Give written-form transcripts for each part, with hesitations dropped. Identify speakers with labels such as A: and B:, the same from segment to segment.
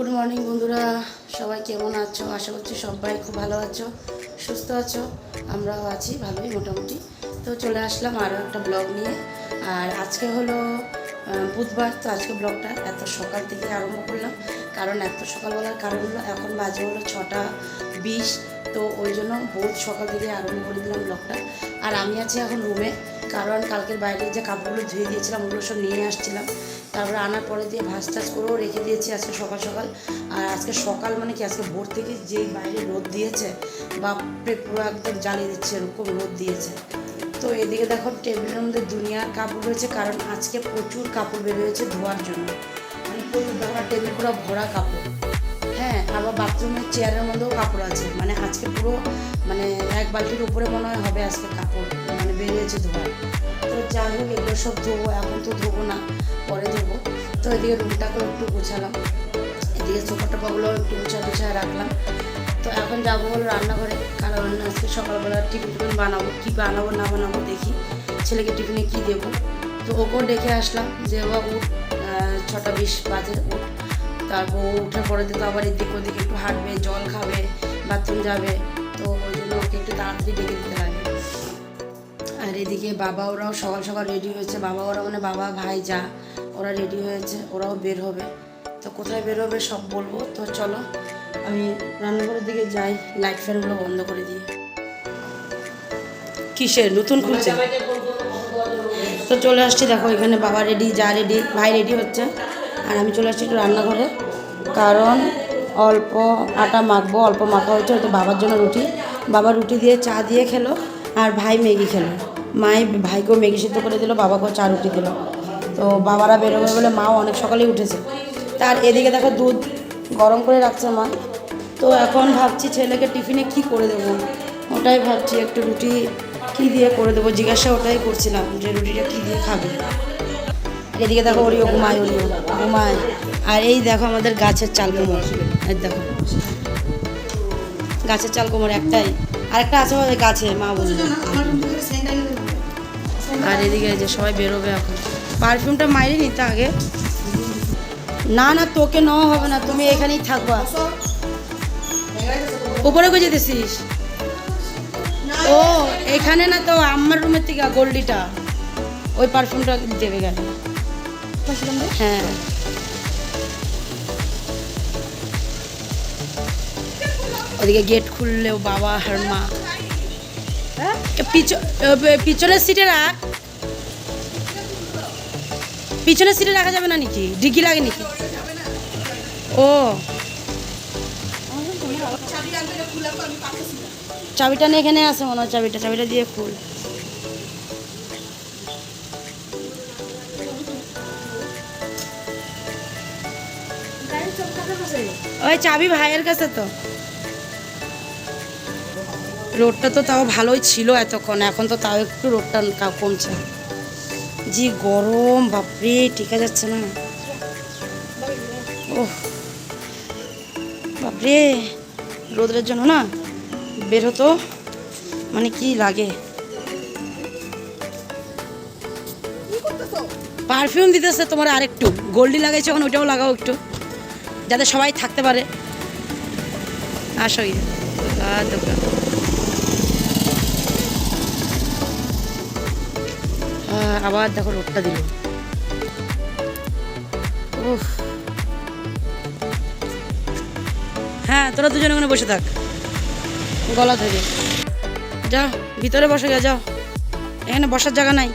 A: Good morning বন্ধুরা, সবাই কেমন আছো? আশা করছি সবাই খুব ভালো আছো, সুস্থ আছো। আমরাও আছি ভালোই মোটামুটি। তো চলে আসলাম আরও একটা ব্লগ নিয়ে। আর আজকে হলো বুধবার। তো আজকে ব্লগটা এত সকাল থেকে আরম্ভ করলাম, কারণ এত সকালবেলার কারণ হলো এখন বাজে হলো 6:20। তো ওই জন্য বহুত সকাল থেকে আরম্ভ করে দিলাম ব্লগটা। আর আমি আছি এখন রুমে, কারণ কালকের বাইরে যে কাপড়গুলো ধুয়ে দিয়েছিলাম ওগুলো সব নিয়ে আসছিলাম। তারপরে আনার পরে দিয়ে ভাজ টাজ করেও রেখে দিয়েছি আজকে সকাল সকাল। আর আজকে সকাল মানে কি, আজকে ভোর থেকে যেই বাইরে রোদ দিয়েছে, বাপরে পুরো একদম জ্বালিয়ে দিচ্ছে, এরকম রোদ দিয়েছে। তো এদিকে দেখো টেবিলের মধ্যে দুনিয়ার কাপড় রয়েছে, কারণ আজকে প্রচুর কাপড় বের হয়েছে ধোয়ার জন্য। মানে প্রচুর দেখো টেবিল পুরো ভরা কাপড়। হ্যাঁ, আবার বাথরুমের চেয়ারের মধ্যেও কাপড় আছে। মানে আজকে পুরো মানে এক বালতির উপরে মনে হয় হবে আজকে কাপড় মানে বেরিয়েছে ধোয়া। তো যাই হোক, এগুলো সব ধোবো, এখন তো ধোবো না, পরে ধোবো। তো এদিকে রুমটাকেও একটু গোছালাম, এদিকে সোফা টোপাগুলো একটু গুছায় রাখলাম। তো এখন যাবো হলো রান্নাঘরে, কারণ আজকে সকালবেলা টিফিন বানাবো। কী বানাবো না বানাবো দেখি, ছেলেকে টিফিনে কী দেবো। তো ওকেও ডেকে আসলাম যে ও উঠ, 6:20 বাজে উঠ। তারপর উঠার পরে তো আবার এদিক ওদিকে একটু হাঁটবে, জল খাবে, বাথরুম যাবে। তো ওই জন্য ওকে একটু তাড়াতাড়ি ডেকে দিতে লাগে। আর এদিকে বাবা ওরাও সকাল সকাল রেডি হয়েছে। বাবা ওরা মানে বাবা ভাই যা ওরা রেডি হয়েছে, ওরাও বের হবে। তো কোথায় বের হবে সব বলবো। তো চলো আমি রান্নাঘরের দিকে যাই, লাইট ফ্যানগুলো বন্ধ করে দিয়ে। কিসের নতুন খুলছে? তো চলে আসছি, দেখো এখানে বাবা রেডি, যা রেডি, ভাই রেডি হচ্ছে। আর আমি চলে আসছি একটু রান্নাঘরে, কারণ অল্প আটা মাখবো, অল্প মাখা হয়েছে। হয়তো বাবার জন্য রুটি, বাবা রুটি দিয়ে চা দিয়ে খেলো, আর ভাই ম্যাগি খেলো। মায়ে ভাইকেও ম্যাগি সিদ্ধ করে দিল, বাবাকেও চা রুটি দিল। তো বাবারা বেরোবে বলে মাও অনেক সকালেই উঠেছে। তার এদিকে দেখো দুধ গরম করে রাখছে মা। তো এখন ভাবছি ছেলেকে টিফিনে কি করে দেবো, ওটাই ভাবছি। একটু রুটি কী দিয়ে করে দেবো জিজ্ঞাসা ওটাই করছিলাম, যে রুটিটা কী দিয়ে খাবে। এদিকে দেখো ওরিও ঘুমায়, ঘুমায়। আর এই দেখো আমাদের গাছের চাল কুমড়ো, এই দেখো গাছের চাল কুমড়ো একটাই, আরেকটা আছে ওই গাছে মা বললো। আর এদিকে যে সবাই বেরোবে এখন। পারফিউমটা মাইরে নিতে আগে। না না, তোকে নেওয়া হবে না, তুমি এখানেই থাকবা। উপরে গিয়ে যেতেছিস? ও এখানে না, তো আমার রুমের থেকে গোল্ডিটা ওই পারফিউমটা দেবে গেল। হ্যাঁ, ওদিকে গেট খুললেও বাবা আর মা। পিছনের সিটে রাখ, পিছনের সিটে রাখা যাবে না নাকি? ডিগি লাগে নাকি? ও চাবিটা নিয়ে এখানে আছে মনে হয়, চাবিটা দিয়ে খুল। ওই চাবি ভাইয়ের কাছে। তো রোডটা তো তাও ভালোই ছিল এতক্ষণ, এখন তো তাও একটু রোডটা কমছে। জি গরম, বাপরে টিকা যাচ্ছে না। ও বাপরে, রোদের জন্য না বের হতো মানে কি লাগে। পারফিউম দিতেছে তোমার, আরেকটু গোল্ডি লাগাইছে এখন, ওইটাও লাগাও একটু, যাতে সবাই থাকতে পারে। আসো দোকান। আবার দেখো রোডটা দিল। উফ, হ্যাঁ তোরা দুজনে ওখানে বসে থাক, গলা ধরে যাও, ভিতরে বসে যাও। এখানে বসার জায়গা নাই,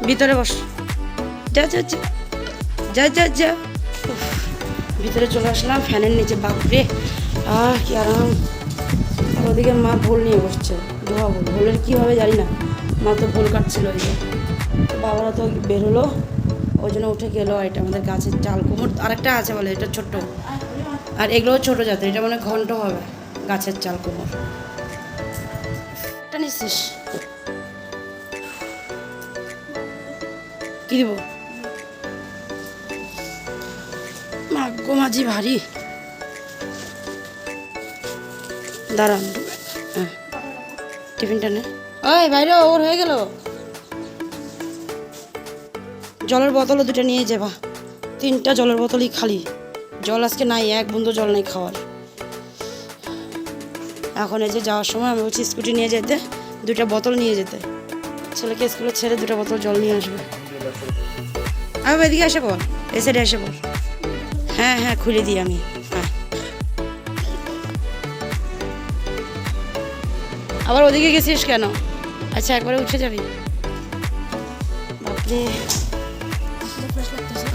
A: ভিতরে বস। যা যা যা যা যা যা। ভিতরে চলে আসলাম ফ্যানের নিচে, বাপরে কি আরাম। আর ওদিকে মা ভোল নিয়ে বসছে, ধোয়া ভোল, ভোলের কী হবে জানি না। মা তো ভোল কাটছিল ওই যে। তো বাবারা তো বেরোলো, ওই জন্য উঠে গেলো। এটা আমাদের গাছের চাল কুমড়, আরেকটা আছে বলে এটা ছোট্ট, আর এগুলোও ছোটো জাতের, এটা মানে ঘন্ট হবে গাছের চাল কুমড়। এটা নিচ্ছিস কি দিব? মাগো মাঝি ভারী, দাঁড়ান। হ্যাঁ টিফিনটা নে। ওই বাইরে ওর হয়ে গেল। জলের বোতলও দুটো নিয়ে যাবা, 3টা জলের বোতলই খালি। জল আজকে নাই, এক বুন্দো জল নেই খাওয়ার। এখন এই যে যাওয়ার সময় আমি বলছি স্কুটি নিয়ে যেতে, 2টা বোতল নিয়ে যেতে, ছেলেকে স্কুলে ছেড়ে 2টা বোতল জল নিয়ে আসবে। আমি এদিকে এসে পর, এই সাইডে এসে পর। হ্যাঁ হ্যাঁ খুলে দিই আমি। হ্যাঁ আবার ওদিকে গেছিস কেন? আচ্ছা একবারে উঠে যাবি? বাপরে,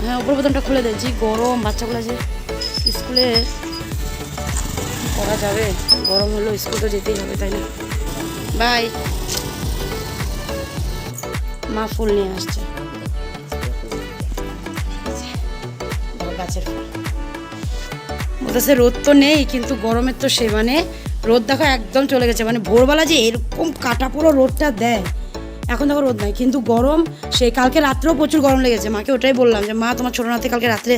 A: হ্যাঁ উপর বোতামটা খুলে দে, যে গরম, বাচ্চাগুলো যে স্কুলে করা যাবে, গরম হলো স্কুল তো যেতেই হবে, তাই না? বাই। মা ফুল নিয়ে আসছে, গাছের ফুল। বলতেছে রোদ তো নেই কিন্তু গরমের তো সে মানে রোদ দেখো একদম চলে গেছে, মানে ভোরবেলা যে এরকম কাটা পুরো রোদটা দেয়, এখন দেখো রোদ নাই কিন্তু গরম। সেই কালকে রাত্রেও প্রচুর গরম লেগেছে, মাকে ওটাই বললাম যে মা তোমার ছোটো নাতি কালকে রাত্রে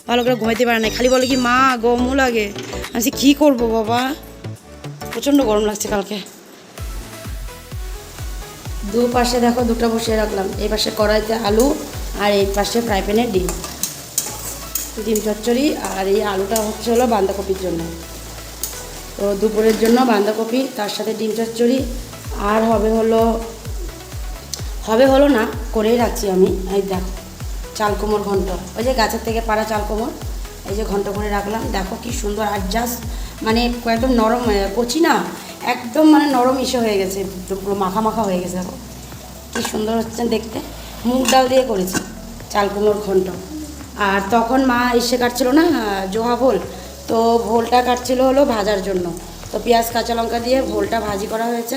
A: ভালো করে ঘুমাইতে পারে না, খালি বলে কি মা গরমও লাগে। আমি কী করবো বাবা, প্রচণ্ড গরম লাগছে কালকে। দুপাশে দেখো 2টা বসিয়ে রাখলাম, এই পাশে কড়াইতে আলু আর এই পাশে ফ্রাই প্যানে ডিম চচ্চড়ি। আর এই আলুটা হচ্ছে হলো বাঁধাকপির জন্য, তো দুপুরের জন্য বাঁধাকপি, তার সাথে ডিম চচ্চড়ি। আর হবে হলো না, করেই রাখছি আমি। এই দেখো চাল কুমড়োর ঘন্ট, ওই যে গাছের থেকে পাড়া চাল কুমড়ো, এই যে ঘন্ট করে রাখলাম। দেখো কি সুন্দর, আর জাস্ট মানে একদম নরম, কচি না, একদম মানে নরম ইসে হয়ে গেছে, পুরো মাখা মাখা হয়ে গেছে। দেখো কি সুন্দর হচ্ছে দেখতে। মুগ ডাল দিয়ে করেছি চাল কুমড়োর ঘন্ট। আর তখন মা এসে কাটছিল না জোহা ভোল, তো ভোলটা কাটছিল হলো ভাজার জন্য, তো পেঁয়াজ কাঁচা লঙ্কা দিয়ে ভোলটা ভাজি করা হয়েছে,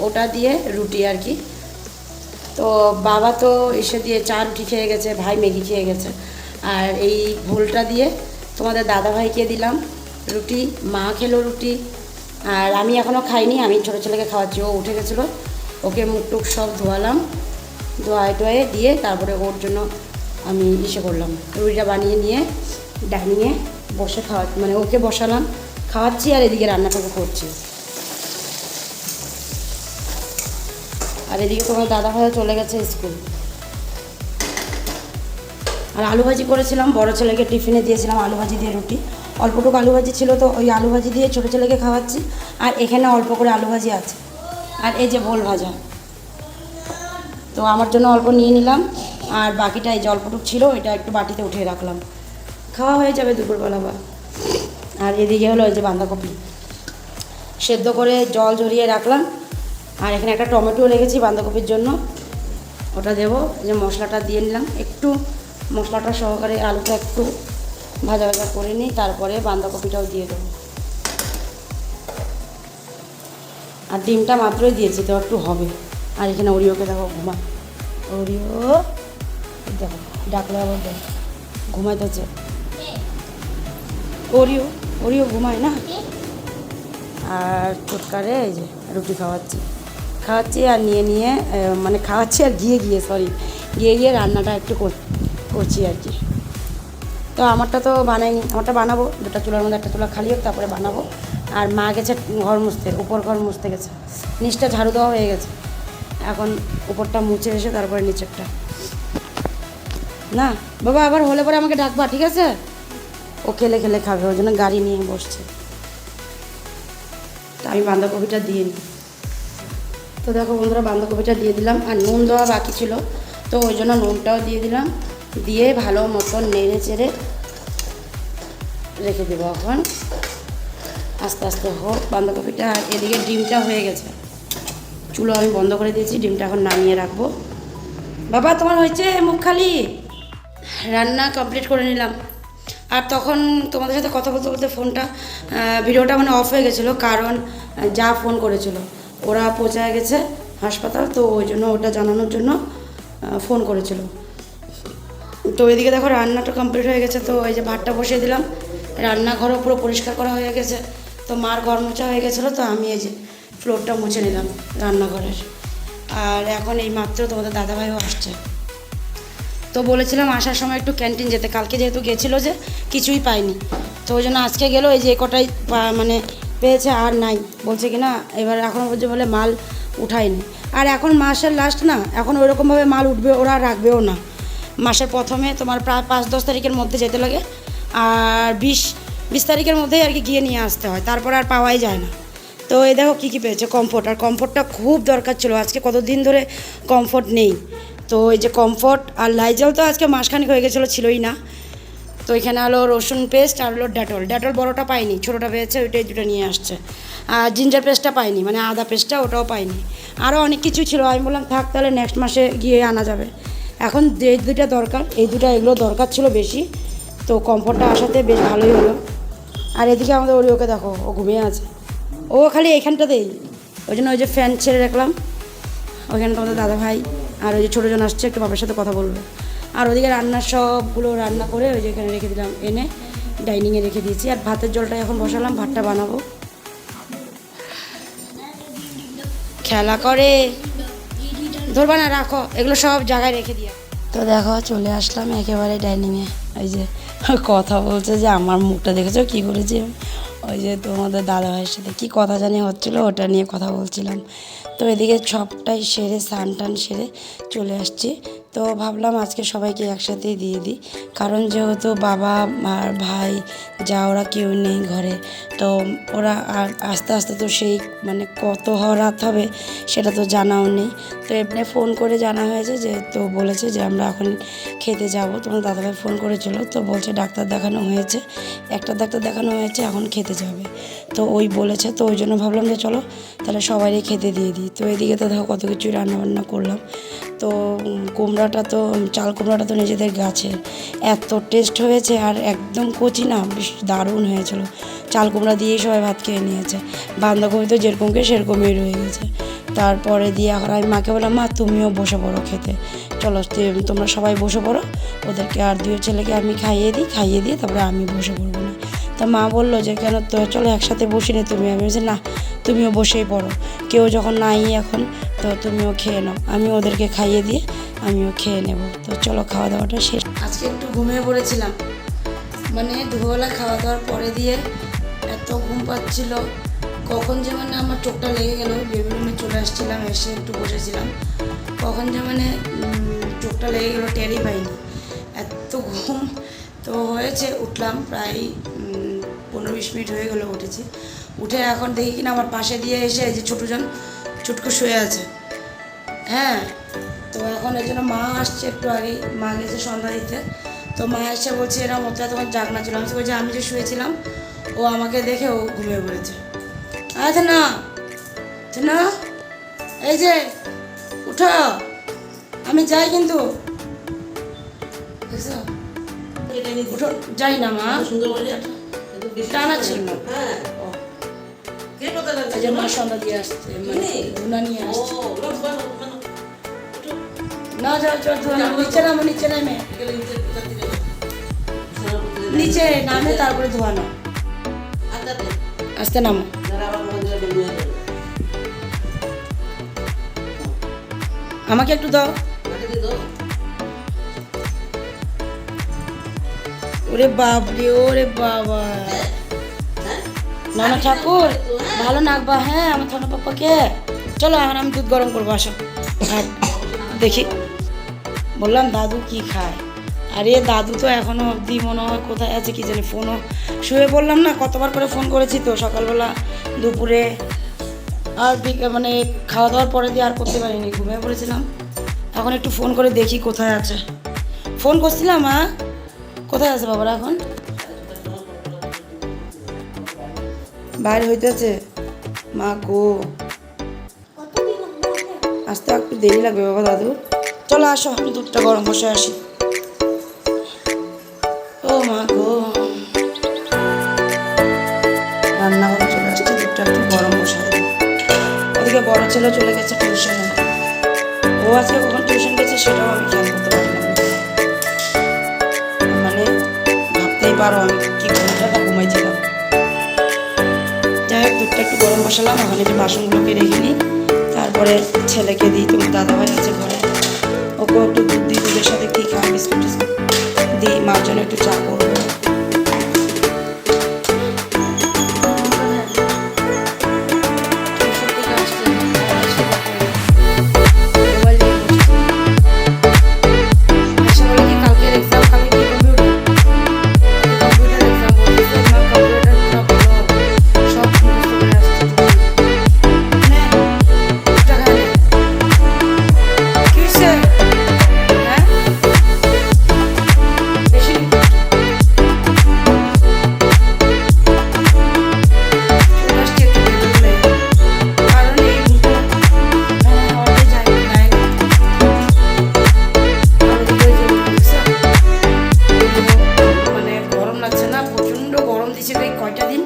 A: ওটা দিয়ে রুটি আর কি। তো বাবা তো এসে দিয়ে চা রুটি খেয়ে গেছে, ভাই ম্যাগি খেয়ে গেছে। আর এই ভোলটা দিয়ে তোমাদের দাদা ভাইকে দিলাম রুটি, মা খেলো রুটি। আর আমি এখনও খাইনি, আমি ছোটো ছেলেকে খাওয়াচ্ছি, ও উঠে গেছিলো, ওকে মুখ টুক সব ধোয়ালাম, ধোয়ে দিয়ে তারপরে ওর জন্য আমি করলাম, রুটিটা বানিয়ে নিয়ে ডাইনিংয়ে বসে মানে ওকে বসালাম, খাওয়াচ্ছি আর এদিকে রান্নাটাকে করছি। আর এদিকে তোমার দাদা ভাইও চলে গেছে স্কুল। আর আলু ভাজি করেছিলাম, বড় ছেলেকে টিফিনে দিয়েছিলাম আলু ভাজি দিয়ে রুটি, অল্পটুকু আলু ভাজি ছিল, তো ওই আলু ভাজি দিয়ে ছোটো ছেলেকে খাওয়াচ্ছি। আর এখানে অল্প করে আলু ভাজি আছে, আর এই যে ভোল ভাজা, তো আমার জন্য অল্প নিয়ে নিলাম, আর বাকিটা এই যে অল্পটুকু ছিল এটা একটু বাটিতে উঠিয়ে রাখলাম, খাওয়া হয়ে যাবে দুপুরবেলা বা। আর এদিকে হলো এই যে বাঁধাকপি সেদ্ধ করে জল ঝরিয়ে রাখলাম, আর এখানে একটা টমেটো রেখেছি বাঁধাকপির জন্য, ওটা দেবো। এই যে মশলাটা দিয়ে নিলাম, একটু মশলাটা সহকারে আলুটা একটু ভাজা ভাজা করে নিই, তারপরে বাঁধাকপিটাও দিয়ে দেবো। আর ডিমটা মাত্রই দিয়েছি, তো একটু হবে। আর এখানে ওরিওকে দেখো ঘুমা, ওরিও দেখো ডাকলে আবার দেখ ঘুমাইতেছে, ওরিও ঘুমায় না। আর চটকারে এই যে রুটি খাওয়াচ্ছি আর নিয়ে মানে খাওয়াচ্ছি আর গিয়ে রান্নাটা একটু করছি আর কি। তো আমারটা তো বানাইনি, আমারটা বানাবো, 2টা চুলার মধ্যে একটা চুলা খালি হোক তারপরে বানাবো। আর মা গেছে ঘর মুছতে, উপর ঘর মুছতে গেছে, নিচটা ঝাড়ু দেওয়া হয়ে গেছে, এখন উপরটা মুছে এসে তারপরে নিচেরটা। না বাবা আবার হলে পরে আমাকে ডাকবা, ঠিক আছে? ও খেলে খাবে, ওই জন্য গাড়ি নিয়ে বসছে। তো আমি বাঁধাকপিটা দিয়ে নিই। তো দেখো বন্ধুরা বাঁধাকপিটা দিয়ে দিলাম, আর নুন দেওয়া বাকি ছিল, তো ওই জন্য নুনটাও দিয়ে দিলাম, দিয়ে ভালো মতন নেড়ে চেড়ে রেখে দেবো। এখন আস্তে আস্তে হোক বাঁধাকপিটা। আর এদিকে ডিমটা হয়ে গেছে, চুলো আমি বন্ধ করে দিয়েছি, ডিমটা এখন নামিয়ে রাখবো। বাবা তোমার হয়েছে মুখ খালি? রান্না কমপ্লিট করে নিলাম। আর তখন তোমাদের সাথে কথা বলতে বলতে ভিডিওটা মানে অফ হয়ে গেছিলো, কারণ যা ফোন করেছিল, ওরা পৌঁছায় গেছে হাসপাতাল, তো ওই জন্য ওটা জানানোর জন্য ফোন করেছিল। তো এদিকে দেখো রান্নাটা কমপ্লিট হয়ে গেছে, তো এই যে ভাতটা বসিয়ে দিলাম, রান্নাঘরও পুরো পরিষ্কার করা হয়ে গেছে, তো মার ঘর মোছা হয়ে গেছিলো, তো আমি এই যে ফ্লোরটা মুছে নিলাম রান্নাঘরের। আর এখন এই মাত্র তোমাদের দাদাভাইও আসছে, তো বলেছিলাম আসার সময় একটু ক্যান্টিন যেতে, কালকে যেহেতু গেছিলো যে কিছুই পাইনি, তো ওই জন্য আজকে গেলো, এই যে কটাই মানে পেয়েছে, আর নাই বলছে কি না এবার এখনও পর্যন্ত বলে মাল উঠায়নি। আর এখন মাসের লাস্ট না, এখন ওইরকমভাবে মাল উঠবে ওরা রাখবেও না, মাসের প্রথমে তোমার প্রায় 5-10 তারিখের মধ্যে যেতে লাগে, আর 20 তারিখের মধ্যেই আর কি গিয়ে নিয়ে আসতে হয়, তারপর আর পাওয়াই যায় না। তো এই দেখো কী কী পেয়েছে, কমফোর্ট, আর কমফোর্টটা খুব দরকার ছিল, আজকে কতদিন ধরে কমফোর্ট নেই। তো এই যে কমফোর্ট আর লাইজল তো আজকে মাসখানিক হয়ে গেছিলো, ছিলই না। তো এখানে হলো রসুন পেস্ট আর হলো ডেটল বড়োটা পাইনি, ছোটোটা পেয়েছে, ওইটাই দুটো নিয়ে আসছে। আর জিঞ্জার পেস্টটা পাইনি, মানে আদা পেস্টটা, ওটাও পাইনি। আরও অনেক কিছু ছিল, আমি বললাম থাক তাহলে নেক্সট মাসে গিয়ে আনা যাবে। এখন যে দুইটা দরকার, এই দুটো এগুলো দরকার ছিল বেশি, তো কমফোর্টটা আসাতে বেশ ভালোই হলো। আর এদিকে আমাদের ওকে দেখো, ও ঘুমিয়ে আছে, ও খালি এইখানটাতেই, ওই জন্য ওই যে ফ্যান ছেড়ে রাখলাম ওইখানে তোমাদের দাদা ভাই আর ওই যে ছোটোজন আসছে, একটু বাবার সাথে কথা বলবে। আর ওদিকে রান্নার সবগুলো রান্না করে ওই যে এখানে রেখে দিলাম, এনে ডাইনিংয়ে রেখে দিয়েছি। আর ভাতের জলটা এখন বসালাম, ভাতটা বানাবো। খেলা করে ধরবা না, রাখো এগুলো সব জায়গায় রেখে দিয়া। তো দেখো চলে আসলাম একেবারে ডাইনিংয়ে, ওই যে কথা বলছে যে আমার মুখটা দেখেছো কী করেছি, ওই যে তোমাদের দাদা ভাইয়ের সাথে কী কথা জানি হচ্ছিলো, ওটা নিয়ে কথা বলছিলাম। তো এদিকে সবটাই সেরে স্নান টান সেরে চলে আসছি। তো ভাবলাম আজকে সবাইকে একসাথেই দিয়ে দিই, কারণ যেহেতু বাবা আর ভাই যা ওরা কেউ নেই ঘরে, তো ওরা আর আস্তে আস্তে তো সেই মানে কত রাত হবে সেটা তো জানাও নেই। তো এমনি ফোন করে জানা হয়েছে যে, তো বলেছে যে আমরা এখন খেতে যাব। তোমার দাদাভাই ফোন করেছিল, তো বলছে ডাক্তার দেখানো হয়েছে, একটা ডাক্তার দেখানো হয়েছে, এখন খেতে যাবে। তো ওই বলেছে, তো ওই জন্য ভাবলাম যে চলো তাহলে সবাইকে খেতে দিয়ে দিই। তো এদিকে তো দেখো কত কিছুই রান্নাবান্না করলাম। তো কুমড়াটা তো চাল কুমড়াটা তো নিজেদের গাছের, এত টেস্ট হয়েছে, আর একদম কচি না, বেশ দারুণ হয়েছিল। চাল কুমড়া দিয়েই সবাই ভাত খেয়ে নিয়েছে, বাঁধাকপি তো যেরকমকে সেরকমই রয়ে গেছে। তারপরে দিয়ে এখন আমি মাকে বললাম, মা তুমিও বসে পড়ো খেতে, চলো তোমরা সবাই বসে পড়ো, ওদেরকে আর দুই ছেলেকে আমি খাইয়ে দিয়ে তারপরে আমি বসে পড়বো না। তা মা বললো যে কেন, তো চলো একসাথে বসি না তুমি, আমি বলছি না তুমিও বসেই পড়ো, কেউ যখন নাই এখন, তো তুমিও খেয়ে নাও, আমি ওদেরকে খাইয়ে দিয়ে আমিও খেয়ে নেব। তো চলো খাওয়া দাওয়াটা শেষ। আজকে একটু ঘুমিয়ে পড়েছিলাম, মানে দুবেলা খাওয়া দাওয়ার পরে দিয়ে এত ঘুম পাচ্ছিল, কখন যে মানে আমার চোখটা লেগে গেল, বেবি রুমে চলে আসছিলাম, এসে একটু বসেছিলাম, কখন যে মানে চোখটা লেগে গেলো টেরই পাইনি, এত ঘুম। তো হয়েছে, উঠলাম প্রায় 15-20 মিনিট হয়ে গেলো উঠেছি। উঠে এখন দেখি কিনা আমার পাশে দিয়ে এসে এই যে ছোটোজন চুটকু শুয়ে আছে। হ্যাঁ, তো এখন এই জন্য মা আসছে একটু আগেই, মা গেছে সন্ধ্যা দিতে। তো মা এসে বলছে এরকম মতো তোমার জাগনা ছিল, আমি বলছি আমি যে শুয়েছিলাম, ও আমাকে দেখে ও ঘুমিয়ে পড়েছে। আচ্ছা না না, এই যে উঠো, আমি যাই কিন্তু, উঠো, যাই না মা, টানা ছিল না, মা সন্ধ্যা দিয়ে আসছে, মানে ধুনা নিয়ে আসছে। না যাও নিচে নামো, নিচে নামে, নিচে নামে তারপরে ধোয়ানো, আস্তে নামো। আমাকে একটু দাও। ওরে বাপরে, ওরে বাবা, নানা ঠাকুর ভালো নাকবা। হ্যাঁ আমার থানা পাপ্পাকে, চলো এখন আমি দুধ গরম করবো, আসো। আর দেখি, বললাম দাদু কি খায়, আরে দাদু তো এখনও অবধি মনে হয় কোথায় আছে কি জানি, ফোনও শুয়ে বললাম না, কতবার করে ফোন করেছি, তো সকালবেলা, দুপুরে, আর মানে খাওয়া দাওয়ার পরে দিয়ে আর করতে পারিনি, ঘুমিয়ে পড়েছিলাম। এখন একটু ফোন করে দেখি কোথায় আছে, ফোন করছিলাম। হ্যাঁ কোথায় আছে বাবারা, এখন বাইরে হইতেছে। মা গো, আসতে একটু দেরি লাগবে বাবা দাদু, চলো আসো আমি দুধটা গরম বসে আসি। ও মা গো, রান্নাঘরে চলে আসছে, দুধটা একটু গরম বসাই। ওদিকে বড় ছেলে চলে গেছে টিউশনে, ও আজকে কখন টিউশন গেছে সেটাও আমি খেয়াল করতে পারলাম না, মানে ভাবতেই পারো আমি কি ঘন্টাটা ঘুমাইছিলাম। যাই হোক দুধটা একটু গরম বসালাম, এখন একটু বাসনগুলোকে রেখে নিই, তারপরে ছেলেকে দিই, তোমার দাদাভাই আছে ঘরে, ওকেও একটু দুধ দিই, দুধের সাথে কী খাই বিস্কুট টিস্কুট দিই, মার জন্য একটু চা করবো। প্রচণ্ড গরম দিচ্ছে এই কয়টা দিন,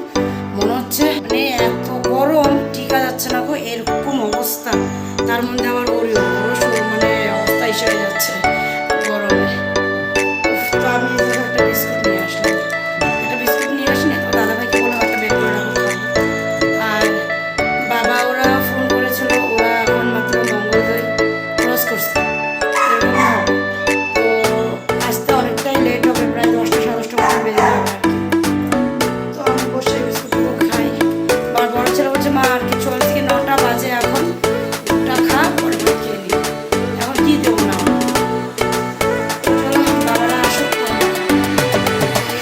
A: মনে হচ্ছে মানে এত গরম টিকা যাচ্ছে না গো, এরকম অবস্থা। তার মধ্যে আবার ওরও মানে অবস্থা এসে যাচ্ছে গরমে। তো আমি একটা বিস্কুট নিয়ে আসলাম, একটা বিস্কুট নিয়ে আসিনি তো দাদাভাইকে বললাম একটা বের করে রাখো খাবো। আর বাবা ওরা ফোন করেছিল, ওরা এখন মাত্র মঙ্গলদৈ ক্রস করছে, এরকম হবে। তো আসতে অনেকটাই লেট হবে, প্রায় 10টা 10:30 মতো বেজে যাবে আর কি। তো আমি বসে বিস্কুটগুলো খাই। আমার বড় ছেলে বলছে মা আর কিছু থেকে 9টা বাজে, এখন দুটা খা পরে পরে খেয়ে নিই, এখন কি দেবো না। চলো বাবারা আসুক,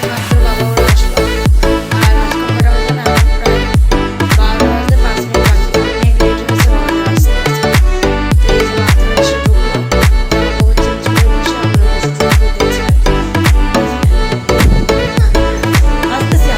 A: মাত্র বাবা ওরা আসলো। আর আজকে কটা বাজে না, প্রায় 12টা বাজতে 5 মিনিট বাকি, অনেক লেট হয়েছে বাবারা আসতে আসতে। তো এই যে মাত্র এসে ঢুকলো, ও চেঞ্জ করে বসে আমরা দেখছি আর কি। আসতেছি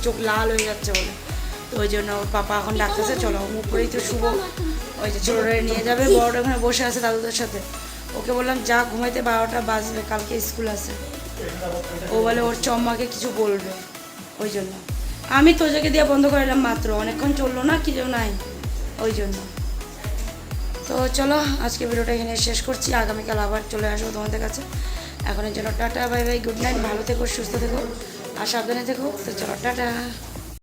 A: চোখ লাল হয়ে যাচ্ছে বলে, তো ওই জন্য ওর পাপা এখন ডাকতেছে চলো উপরেই তো শুভ, ওই যে ছোটরে নিয়ে যাবে, বড়টা ওখানে বসে আছে দাদুদের সাথে। ওকে বললাম যা ঘুমাইতে, 12টা বাজবে, কালকে স্কুল আছে। ও বলে ওর চম্মাকে কিছু বলবে, ওই জন্য আমি তোজাকে দিয়ে বন্ধ করে এলাম মাত্র, অনেকক্ষণ চললো না কি যেও নাই, ওই জন্য। তো চলো আজকে ভিডিওটা এখানে শেষ করছি, আগামীকাল আবার চলে আসবো তোমাদের কাছে। এখনের জন্য tata, bye bye, good night, ভালো থেকো, সুস্থ থেকো আর সাবধানে থেকো। তো চলো টাটা।